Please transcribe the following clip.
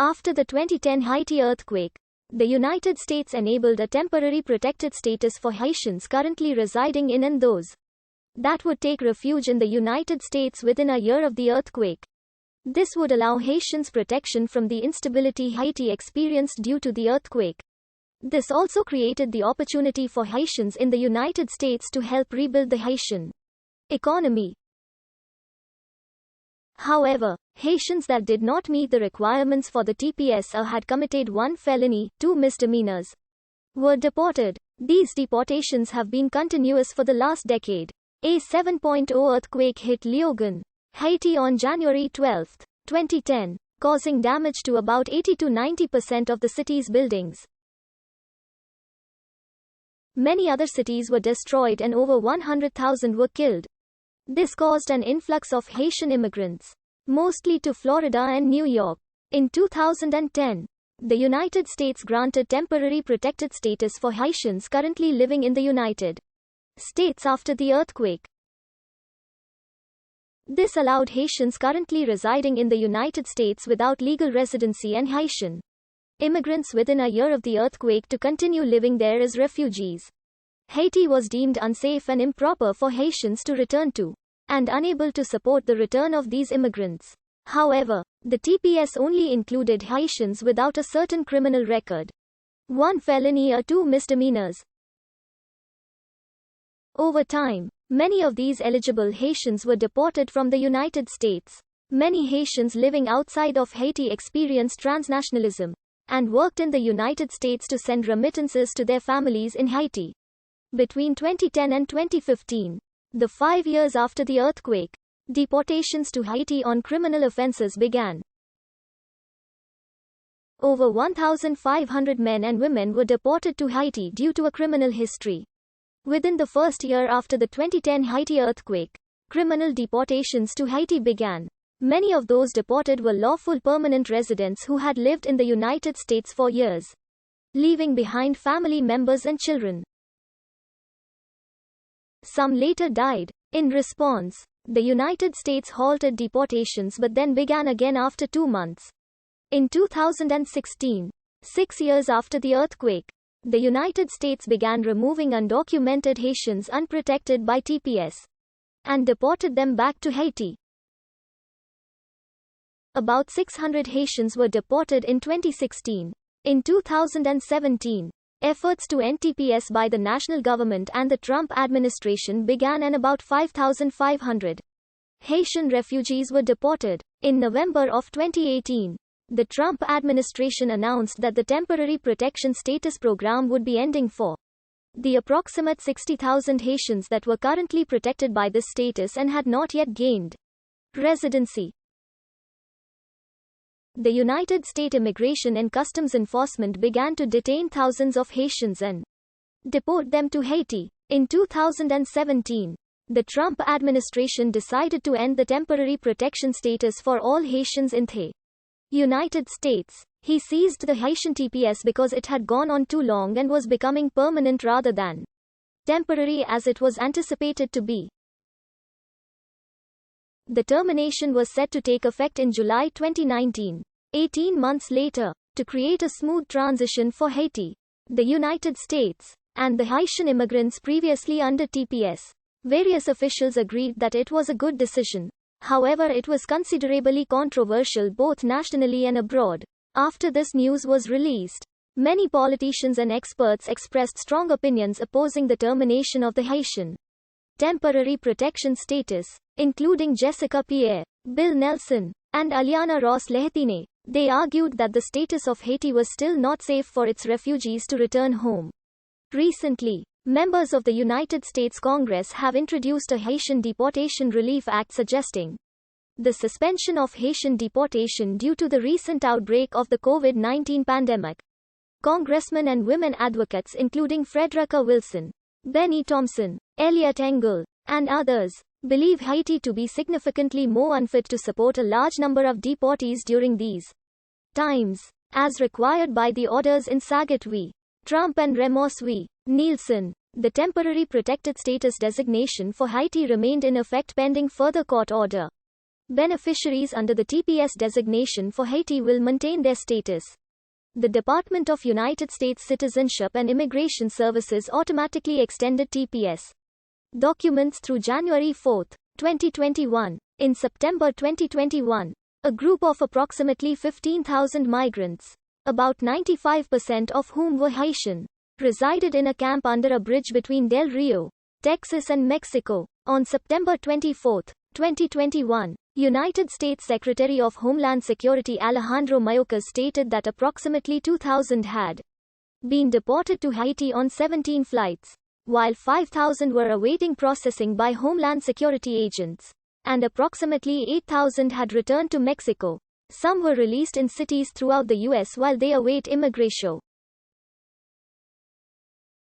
After the 2010 Haiti earthquake, the United States enabled a temporary protected status for Haitians currently residing in and those that would take refuge in the United States within a year of the earthquake. This would allow Haitians protection from the instability Haiti experienced due to the earthquake. This also created the opportunity for Haitians in the United States to help rebuild the Haitian economy. However, Haitians that did not meet the requirements for the TPS or had committed 1 felony, 2 misdemeanors, were deported. These deportations have been continuous for the last decade. A 7.0 earthquake hit Léogâne, Haiti on January 12, 2010, causing damage to about 80 to 90% of the city's buildings. Many other cities were destroyed and over 100,000 were killed. This caused an influx of Haitian immigrants, mostly to Florida and New York. In 2010, the United States granted temporary protected status for Haitians currently living in the United States after the earthquake. This allowed Haitians currently residing in the United States without legal residency and Haitian immigrants within a year of the earthquake to continue living there as refugees. Haiti was deemed unsafe and improper for Haitians to return to, and unable to support the return of these immigrants. However, the TPS only included Haitians without a certain criminal record, 1 felony or 2 misdemeanors. Over time, many of these eligible Haitians were deported from the United States. Many Haitians living outside of Haiti experienced transnationalism and worked in the United States to send remittances to their families in Haiti. Between 2010 and 2015, the 5 years after the earthquake, deportations to Haiti on criminal offenses began. Over 1,500 men and women were deported to Haiti due to a criminal history. Within the first year after the 2010 Haiti earthquake, criminal deportations to Haiti began. Many of those deported were lawful permanent residents who had lived in the United States for years, leaving behind family members and children. Some later died. In response, the United States halted deportations but then began again after 2 months. In 2016, 6 years after the earthquake, the United States began removing undocumented Haitians unprotected by TPS and deported them back to Haiti. About 600 Haitians were deported in 2016. In 2017, efforts to end TPS by the national government and the Trump administration began and about 5,500 Haitian refugees were deported. In November of 2018, the Trump administration announced that the temporary protection status program would be ending for the approximate 60,000 Haitians that were currently protected by this status and had not yet gained residency. The United States Immigration and Customs Enforcement began to detain thousands of Haitians and deport them to Haiti. In 2017, the Trump administration decided to end the temporary protection status for all Haitians in the United States. He seized the Haitian TPS because it had gone on too long and was becoming permanent rather than temporary as it was anticipated to be. The termination was set to take effect in July 2019, 18 months later, to create a smooth transition for Haiti, the United States, and the Haitian immigrants previously under TPS. Various officials agreed that it was a good decision. However, it was considerably controversial both nationally and abroad. After this news was released, many politicians and experts expressed strong opinions opposing the termination of the Haitian temporary protection status, including Jessica Pierre, Bill Nelson, and Aliana Ross Lehetine. They argued that the status of Haiti was still not safe for its refugees to return home. Recently, members of the United States Congress have introduced a Haitian Deportation Relief Act suggesting the suspension of Haitian deportation due to the recent outbreak of the COVID-19 pandemic. Congressmen and women advocates including Frederica Wilson, Benny Thompson, Elliot Engel, and others, believe Haiti to be significantly more unfit to support a large number of deportees during these times, as required by the orders in Saget v. Trump and Ramos v. Nielsen. The temporary protected status designation for Haiti remained in effect pending further court order. Beneficiaries under the TPS designation for Haiti will maintain their status. The Department of United States Citizenship and Immigration Services automatically extended TPS documents through January 4, 2021. In September 2021, a group of approximately 15,000 migrants, about 95% of whom were Haitian, resided in a camp under a bridge between Del Rio, Texas and Mexico. On September 24, 2021, United States Secretary of Homeland Security Alejandro Mayorkas stated that approximately 2,000 had been deported to Haiti on 17 flights, while 5,000 were awaiting processing by Homeland Security agents, and approximately 8,000 had returned to Mexico. Some were released in cities throughout the U.S. while they await immigration.